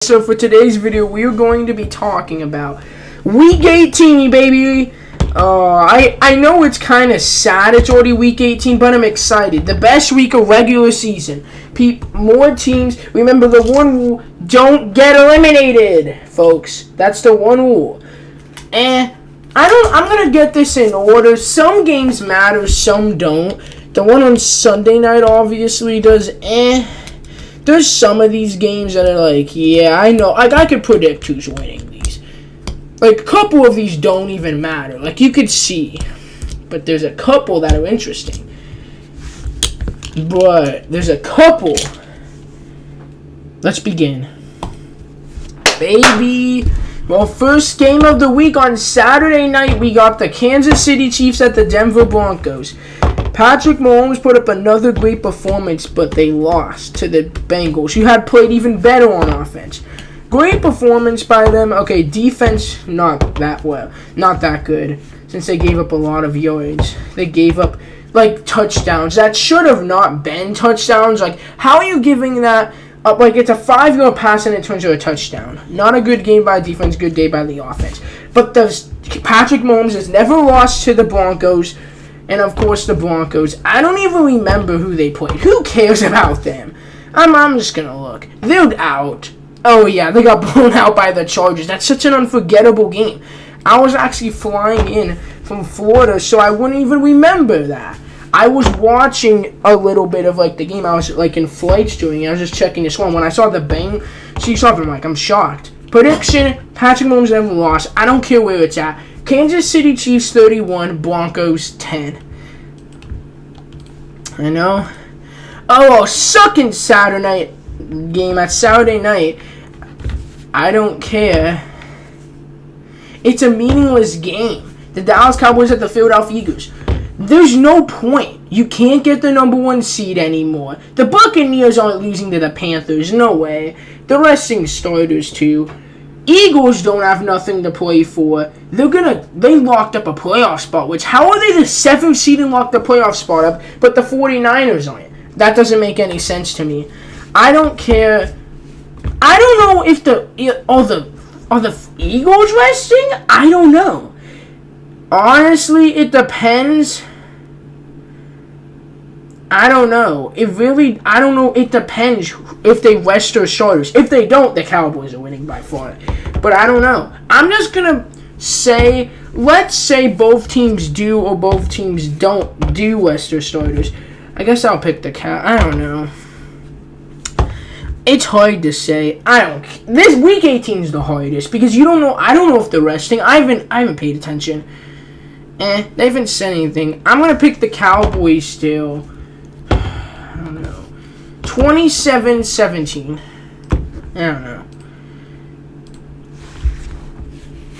so for today's video, we're going to be talking about Week 18, baby. I know it's kind of sad it's already Week 18, but I'm excited. The best week of regular season. More teams. Remember the one rule, don't get eliminated, folks. That's the one rule. And I'm going to get this in order. Some games matter, some don't. The one on Sunday night obviously does. There's some of these games that are like, yeah, I know. I could predict who's winning these. Like, a couple of these don't even matter. Like, you could see. But there's a couple that are interesting. But there's a couple. Let's begin. Baby. Well, first game of the week on Saturday night, we got the Kansas City Chiefs at the Denver Broncos. Patrick Mahomes put up another great performance, but they lost to the Bengals, who had played even better on offense. Great performance by them. Okay, defense, not that well. Not that good, since they gave up a lot of yards. They gave up, like, touchdowns. That should have not been touchdowns. Like, how are you giving that up? Like, it's a 5-yard pass and it turns into a touchdown. Not a good game by defense, good day by the offense. But Patrick Mahomes has never lost to the Broncos. And, of course, the Broncos. I don't even remember who they played. Who cares about them? I'm just going to look. They're out. Oh, yeah, they got blown out by the Chargers. That's such an unforgettable game. I was actually flying in from Florida, so I wouldn't even remember that. I was watching a little bit of, like, the game. I was, like, in flights doing it. I was just checking the score. When I saw the bang, I'm like, I'm shocked. Prediction, Patrick Mahomes never lost. I don't care where it's at. Kansas City Chiefs 31, Broncos 10. I know. Oh, sucking Saturday night game at Saturday night. I don't care. It's a meaningless game. The Dallas Cowboys at the Philadelphia Eagles. There's no point. You can't get the number 1 seed anymore. The Buccaneers aren't losing to the Panthers. No way. They're resting starters too. Eagles don't have nothing to play for. They locked up a playoff spot, which, how are they the 7th seed and locked the playoff spot up, but the 49ers aren't? That doesn't make any sense to me. I don't care. I don't know if are the Eagles resting? I don't know. Honestly, it depends. I don't know. I don't know. It depends if they rest their starters. If they don't, the Cowboys are winning by far. But I don't know. I'm just going to say, let's say both teams do or both teams don't do rest their starters. I guess I'll pick the I don't know. It's hard to say. This Week 18 is the hardest because you don't know. I don't know if they're resting. I haven't paid attention. They haven't said anything. I'm going to pick the Cowboys still. 27-17. I don't know.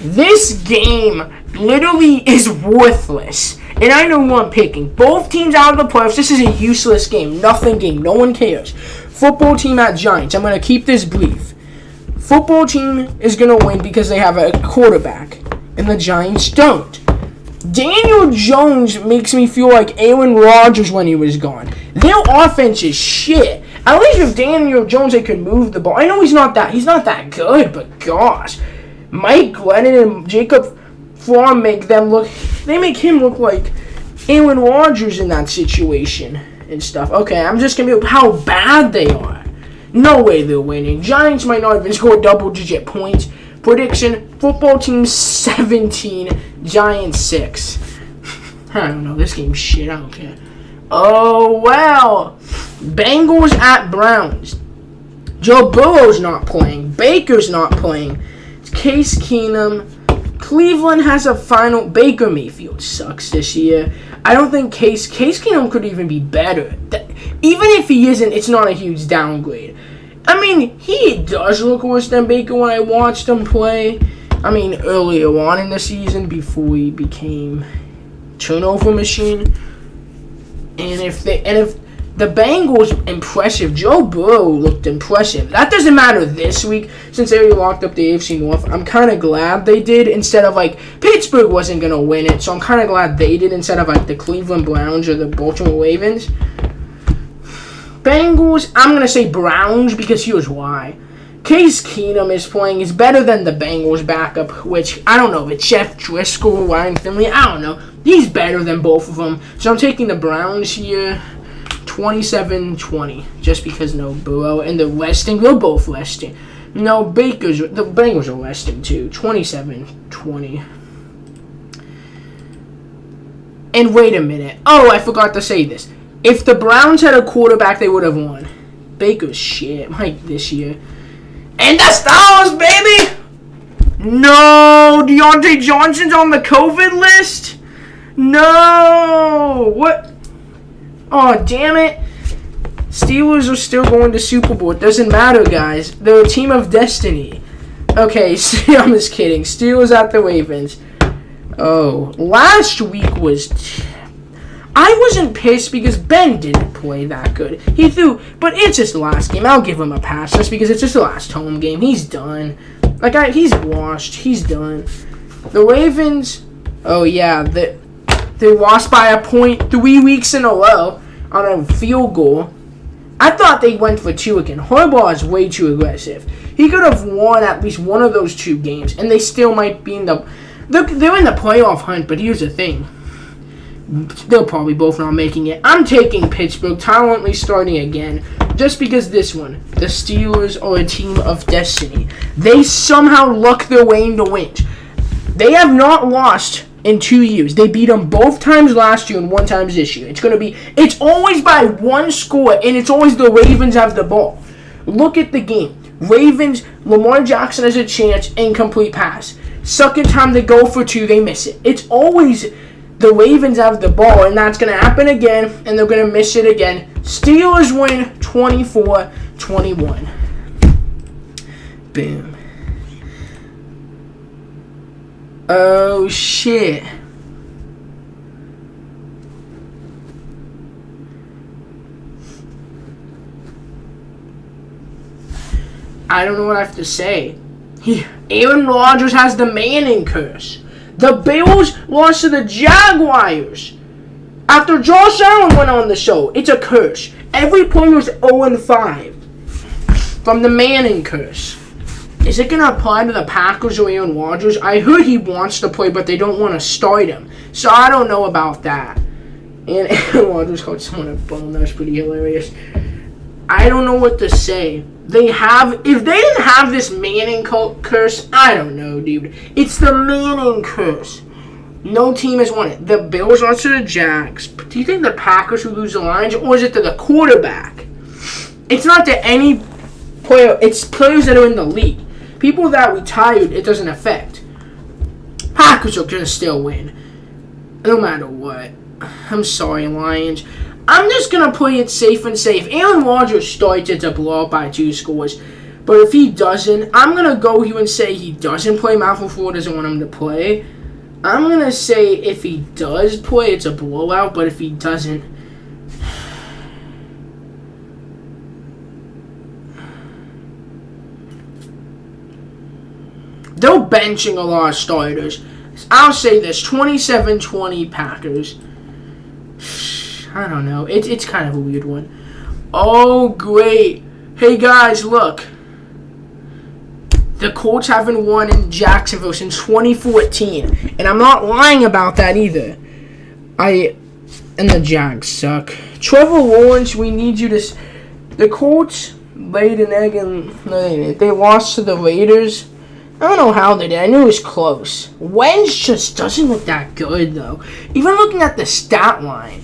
This game literally is worthless. And I know who I'm picking. Both teams out of the playoffs. This is a useless game. Nothing game. No one cares. Football team at Giants. I'm going to keep this brief. Football team is going to win because they have a quarterback. And the Giants don't. Daniel Jones makes me feel like Aaron Rodgers when he was gone. Their offense is shit. At least with Daniel Jones, they could move the ball. I know he's not that good, but gosh. Mike Glennon and Jacob Fromm make him look like Aaron Rodgers in that situation and stuff. Okay, I'm just going to be how bad they are. No way they're winning. Giants might not even score double-digit points. Prediction, football team 17, Giants 6. I don't know, this game's shit, I don't care. Oh, well. Bengals at Browns. Joe Burrow's not playing. Baker's not playing. Case Keenum. Cleveland has a final. Baker Mayfield sucks this year. I don't think Case Keenum could even be better. Even if he isn't, it's not a huge downgrade. I mean, he does look worse than Baker when I watched him play. I mean, earlier on in the season before he became turnover machine. And if the Bengals impressive, Joe Burrow looked impressive. That doesn't matter this week since they already locked up the AFC North. I'm kind of glad they did instead of like Pittsburgh wasn't gonna win it, so I'm kind of glad they did instead of like the Cleveland Browns or the Baltimore Ravens. Bengals, I'm going to say Browns because here's why. Case Keenum is playing. Is better than the Bengals backup, which I don't know if it's Jeff Driscoll, Ryan Finley. I don't know. He's better than both of them. So I'm taking the Browns here, 27-20, just because no Burrow and the resting. They're both resting. No, the Bengals are resting too. 27-20. And wait a minute. Oh, I forgot to say this. If the Browns had a quarterback, they would have won. Baker's shit, like this year. And the Stars, baby! No! Deontay Johnson's on the COVID list? No! What? Oh, damn it. Steelers are still going to Super Bowl. It doesn't matter, guys. They're a team of destiny. Okay, I'm just kidding. Steelers at the Ravens. Oh, last week was... I wasn't pissed because Ben didn't play that good. He threw, but it's just the last game. I'll give him a pass just because it's just the last home game. He's done. He's washed. He's done. The Ravens, oh yeah, they lost by a point 3 weeks in a row on a field goal. I thought they went for 2 again. Harbaugh is way too aggressive. He could have won at least one of those 2 games, and they still might be in the... They're in the playoff hunt, but here's the thing. They'll probably both not making it. I'm taking Pittsburgh, Tyler Huntley starting again, just because this one, the Steelers are a team of destiny. They somehow luck their way into wins. They have not lost in 2 years. They beat them both times last year and 1 time this year. It's always by 1 score, and it's always the Ravens have the ball. Look at the game. Ravens, Lamar Jackson has a chance, incomplete pass. Second time they go for 2, they miss it. It's always the Ravens have the ball, and that's going to happen again, and they're going to miss it again. Steelers win 24-21. Boom. Oh, shit. I don't know what I have to say. Aaron Rodgers has the Manning curse. The Bills lost to the Jaguars after Josh Allen went on the show. It's a curse. Every player is 0-5 from the Manning curse. Is it going to apply to the Packers or Aaron Rodgers? I heard he wants to play, but they don't want to start him. So I don't know about that. And Aaron Rodgers called someone a bum. That was pretty hilarious. I don't know what to say. If they didn't have this Manning curse, I don't know, dude. It's the Manning curse. No team has won it. The Bills lost to the Jags. Do you think the Packers will lose the Lions, or is it to the quarterback? It's not to any player. It's players that are in the league. People that retired, it doesn't affect. Packers are going to still win, no matter what. I'm sorry, Lions. I'm just going to play it safe and safe. Aaron Rodgers starts it to blow up by 2 scores. But if he doesn't, I'm going to go here and say he doesn't play. Matt LaFleur doesn't want him to play. I'm going to say if he does play, it's a blowout. But if he doesn't... They're benching a lot of starters. I'll say this, 27-20 Packers. I don't know. It's kind of a weird one. Oh, great. Hey, guys, look. The Colts haven't won in Jacksonville since 2014. And I'm not lying about that either. And the Jags suck. Trevor Lawrence, we need you to... The Colts laid an egg and... No, they lost to the Raiders. I don't know how they did. I knew it was close. Wentz just doesn't look that good, though. Even looking at the stat line.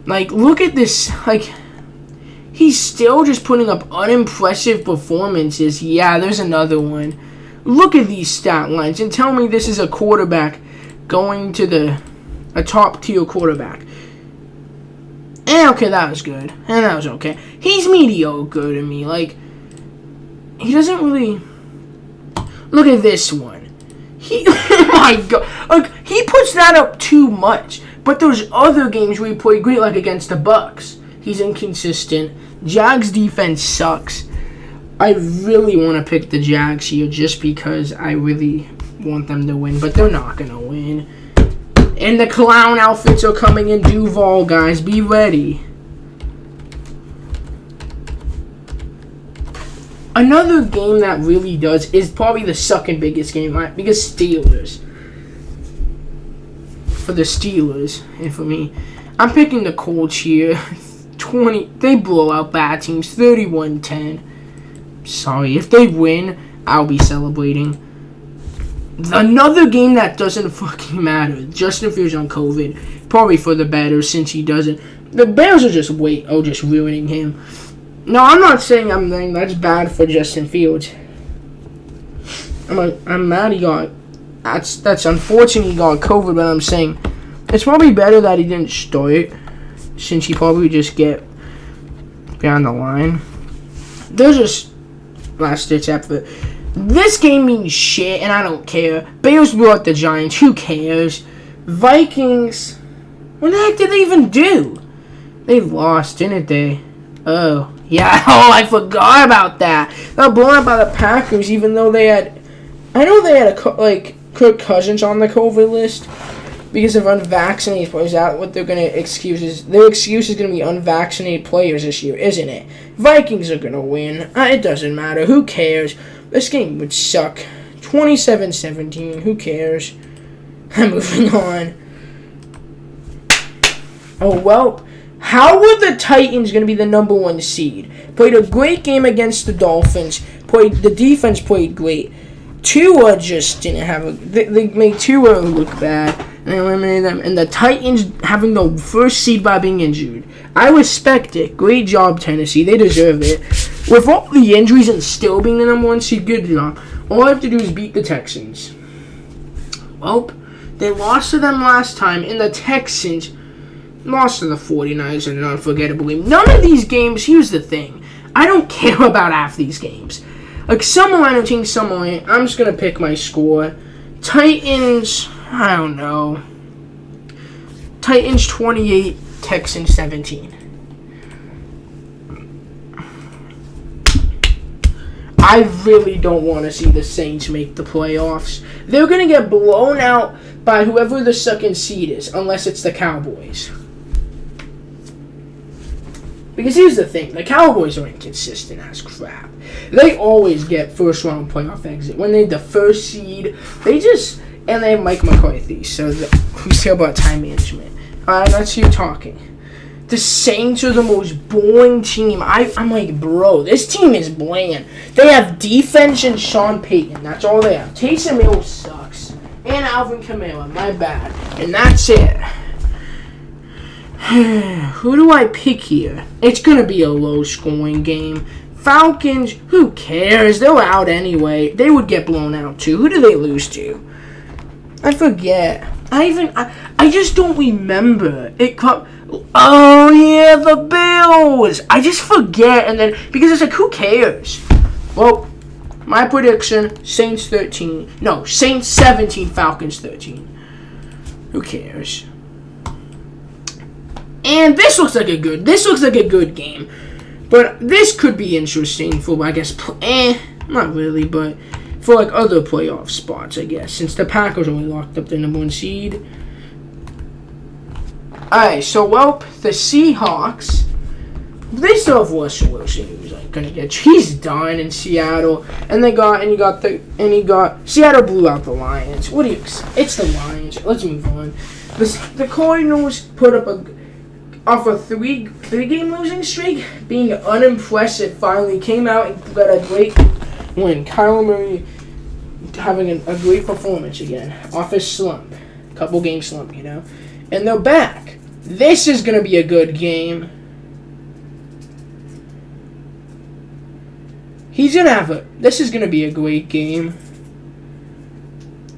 Like, look at this. Like, he's still just putting up unimpressive performances. Yeah, there's another one. Look at these stat lines and tell me this is a quarterback going to a top-tier quarterback. Okay, that was good. And that was okay. He's mediocre to me. Like, he doesn't really... Look at this one. Oh my God. Like, he puts that up too much. But those other games where he played great, like against the Bucks, he's inconsistent. Jags defense sucks. I really want to pick the Jags here just because I really want them to win, but they're not going to win. And the clown outfits are coming in Duval, guys. Be ready. Another game that really does is probably the second biggest game, right? Because Steelers. For the Steelers, and for me, I'm picking the Colts here. They blow out bad teams, 31-10. Sorry, if they win, I'll be celebrating. Another game that doesn't fucking matter. Justin Fields on COVID, probably for the better since he doesn't. The Bears are just ruining him. No, I'm not saying that's bad for Justin Fields. I'm mad he got. That's unfortunate he got COVID, but I'm saying it's probably better that he didn't start, since he probably just get behind the line. They're just last-ditch effort. This game means shit, and I don't care. Bears blew out the Giants. Who cares? Vikings. What the heck did they even do? They lost, didn't they? Oh, yeah. Oh, I forgot about that. They got blown out by the Packers, even though they had. I know they had Kirk Cousins on the COVID list because of unvaccinated players. That's what they're gonna excuse is. Their excuse is gonna be unvaccinated players this year, isn't it? Vikings are gonna win. It doesn't matter. Who cares? This game would suck. 27-17. Who cares? I'm moving on. Oh, well. How were the Titans going to be the number 1 seed? Played a great game against the Dolphins. The defense played great. Tua just didn't have They made Tua look bad. And they eliminated them. And the Titans having the first seed by being injured. I respect it. Great job, Tennessee. They deserve it. With all the injuries and still being the number 1 seed, good job. All I have to do is beat the Texans. Well, they lost to them last time, and the Texans lost to the 49ers in an unforgettable game. None of these games, here's the thing. I don't care about half these games. Like, some will entertain, some won't. I'm just going to pick my score. Titans, I don't know. Titans 28, Texans 17. I really don't want to see the Saints make the playoffs. They're going to get blown out by whoever the second seed is, unless it's the Cowboys. Because here's the thing, the Cowboys are inconsistent as crap. They always get first round playoff exit. When they're the first seed, and they have Mike McCarthy, so who's care about time management? Alright, let's hear talking. The Saints are the most boring team. I'm like, bro, this team is bland. They have defense and Sean Payton. That's all they have. Taysom Hill sucks. And Alvin Kamara, my bad. And that's it. Who do I pick here? It's going to be a low-scoring game. Falcons, who cares? They're out anyway. They would get blown out, too. Who do they lose to? I forget. I just don't remember. Oh, yeah, the Bills. I just forget. And then, because it's like, who cares? Well, my prediction, Saints 17, Falcons 13. Who cares? And this looks like a good game. But this could be interesting for, I guess, not really, but for like other playoff spots, I guess, since the Packers only locked up their number 1 seed. Alright, so the Seahawks, they still have Russell Wilson, who's like gonna get. He's done in Seattle, and Seattle blew out the Lions. It's the Lions. Let's move on. The Cardinals put up off a three-game losing streak, being unimpressive, finally came out and got a great win. Kyler Murray having a great performance again off his slump, couple game slump, and they're back. This is gonna be a good game. This is gonna be a great game.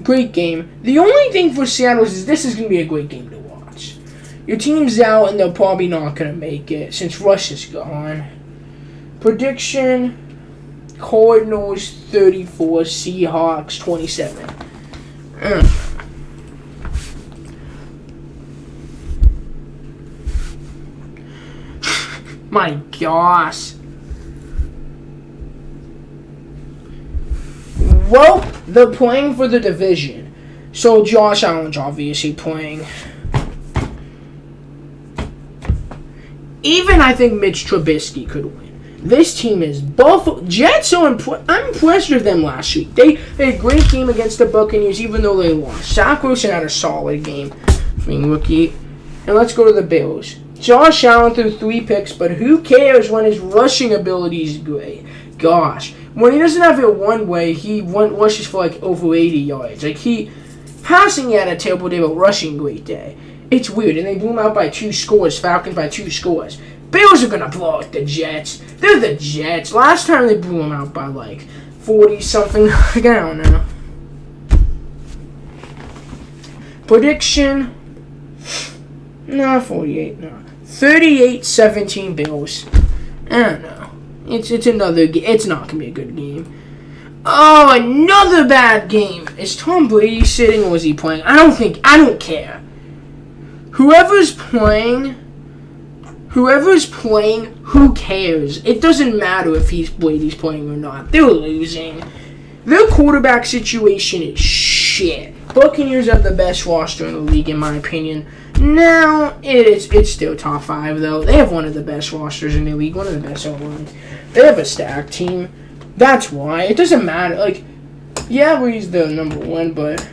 Great game. The only thing for Seattle is this is gonna be a great game to watch. Your team's out and they're probably not gonna make it since Rush is gone. Prediction: Cardinals 34, Seahawks 27. My gosh. Well, they're playing for the division. So Josh Allen's obviously playing. Even I think Mitch Trubisky could win. This team is Buffalo. Jets are I'm impressed with them last week. They had a great game against the Buccaneers, even though they lost. Zach Wilson had a solid game from rookie. And let's go to the Bills. Josh Allen threw 3 picks, but who cares when his rushing ability is great? Gosh. When he doesn't have it one way, he rushes for like over 80 yards. Passing, he had a terrible day, but rushing, great day. It's weird, and they blew him out by 2 scores. Falcons by 2 scores. Bills are going to blow out the Jets. They're the Jets. Last time they blew them out by like 40-something. I don't know. Prediction. No, 48. No. 38-17 Bills. I don't know. It's another game. It's not going to be a good game. Oh, another bad game. Is Tom Brady sitting or is he playing? I don't care. Whoever's playing, who cares? It doesn't matter if Brady's playing or not. They're losing. Their quarterback situation is shit. Buccaneers have the best roster in the league, in my opinion. Now, it's still top 5, though. They have one of the best rosters in the league, one of the best O-lines. They have a stacked team. That's why. It doesn't matter. Brady's the number 1, but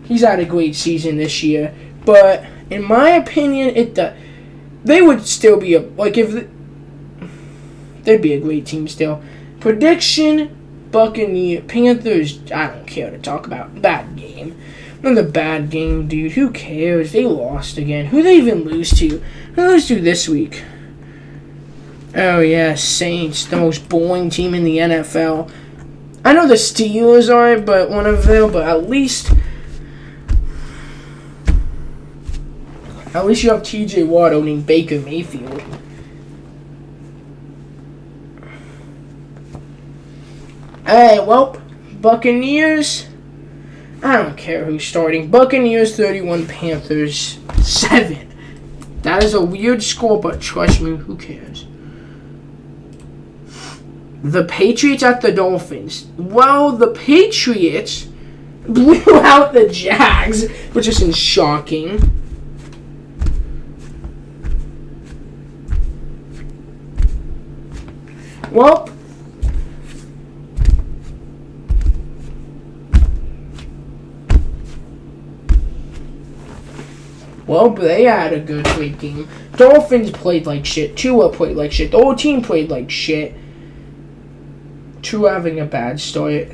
he's had a great season this year. But, in my opinion, they would still be they'd be a great team still. Prediction, Buccaneers, Panthers, I don't care to talk about. Bad game. Another bad game, dude. Who cares? They lost again. Who they even lose to? Who they lose to this week? Oh, yeah, Saints, the most boring team in the NFL. I know the Steelers are, but at least you have T.J. Watt owning Baker Mayfield. Alright, well, Buccaneers. I don't care who's starting. Buccaneers 31, Panthers 7. That is a weird score, but trust me, who cares? The Patriots at the Dolphins. Well, the Patriots blew out the Jags, which isn't shocking. Well, they had a good great game. Dolphins played like shit. Tua played like shit. The whole team played like shit. Tua having a bad start.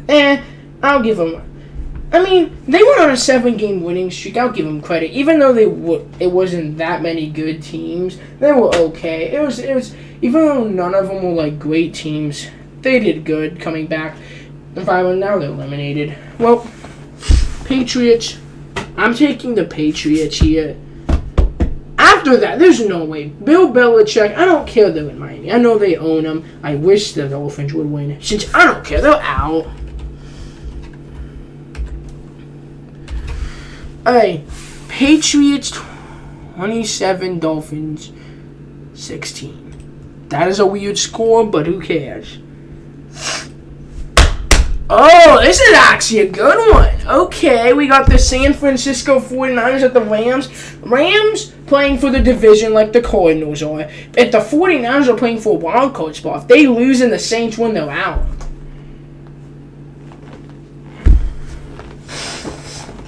I'll give them. I mean, they went on a 7-game winning streak. I'll give them credit, even though it wasn't that many good teams. They were okay. It was even though none of them were like great teams. They did good coming back. If I were now, they're eliminated. Well, Patriots. I'm taking the Patriots here. After that, there's no way. Bill Belichick, I don't care they're in Miami. I know they own them. I wish the Dolphins would win. Since I don't care, they're out. Alright, Patriots 27, Dolphins 16. That is a weird score, but who cares? Oh, this is actually a good one. Okay, we got the San Francisco 49ers at the Rams. Rams playing for the division like the Cardinals are. If the 49ers are playing for a wild card spot, if they lose and the Saints win, they're out.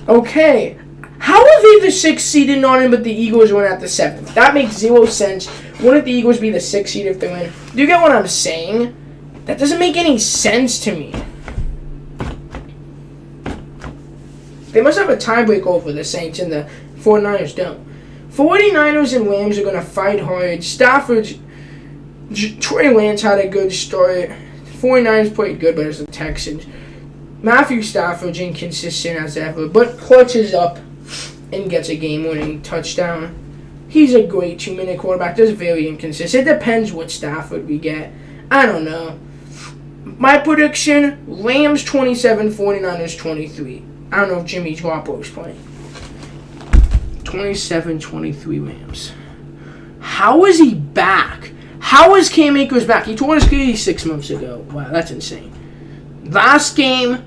Okay, how are they the 6th seed and not in, but the Eagles win at the 7th? That makes 0 sense. Wouldn't the Eagles be the 6th seed if they win? Do you get what I'm saying? That doesn't make any sense to me. They must have a tiebreak over the Saints, and the 49ers don't. 49ers and Rams are going to fight hard. Trey Lance had a good start. 49ers played good, but it's the Texans. Matthew Stafford's inconsistent as ever, but clutches up and gets a game-winning touchdown. He's a great 2-minute quarterback. Just very inconsistent. It depends what Stafford we get. I don't know. My prediction, Rams 27, 49ers 23. I don't know if Jimmy Garoppolo's playing. 27-23 Rams. How is he back? How is Cam Akers back? He tore his Achilles 6 months ago. Wow, that's insane. Last game,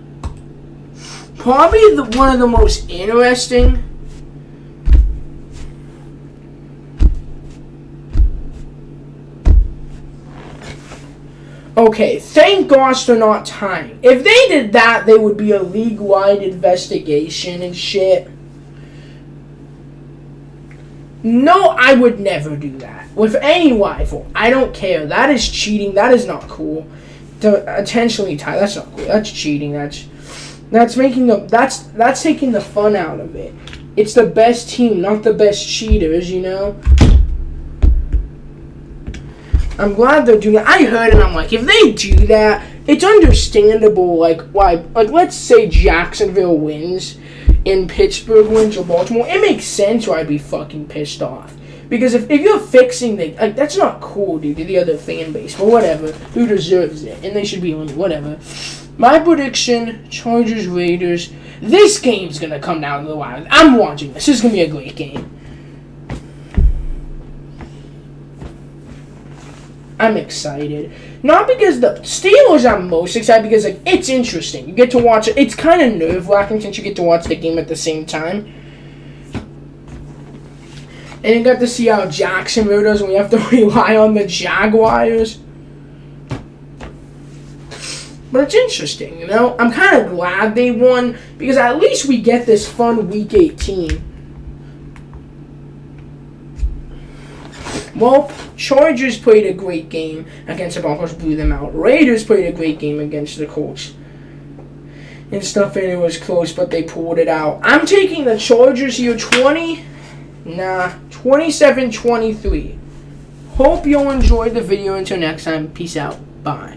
probably one of the most interesting. Okay, thank gosh they're not tying. If they did that, there would be a league-wide investigation and shit. No, I would never do that. With any rival. I don't care. That is cheating. That is not cool. To intentionally tie, that's not cool. That's cheating. That's making that's taking the fun out of it. It's the best team, not the best cheaters, you know? I'm glad they're doing that. I heard it, I'm like, if they do that, it's understandable, like, why, like, let's say Jacksonville wins, and Pittsburgh wins, or Baltimore, it makes sense why I'd be fucking pissed off. Because if you're fixing the, like, that's not cool, dude, to the other fan base, but whatever, who deserves it, and they should be winning, whatever. My prediction, Chargers, Raiders, this game's gonna come down to the wire. I'm watching this. This is gonna be a great game. I'm excited. Not because the Steelers I'm most excited because like it's interesting. You get to watch it. It's kind of nerve-wracking since you get to watch the game at the same time. And you got to see how Jacksonville does when we have to rely on the Jaguars. But it's interesting, you know? I'm kind of glad they won because at least we get this fun Week 18. Well, Chargers played a great game against the Broncos, blew them out. Raiders played a great game against the Colts. And stuff, and it was close, but they pulled it out. I'm taking the Chargers here 27-23. Hope you'll enjoy the video. Until next time, peace out. Bye.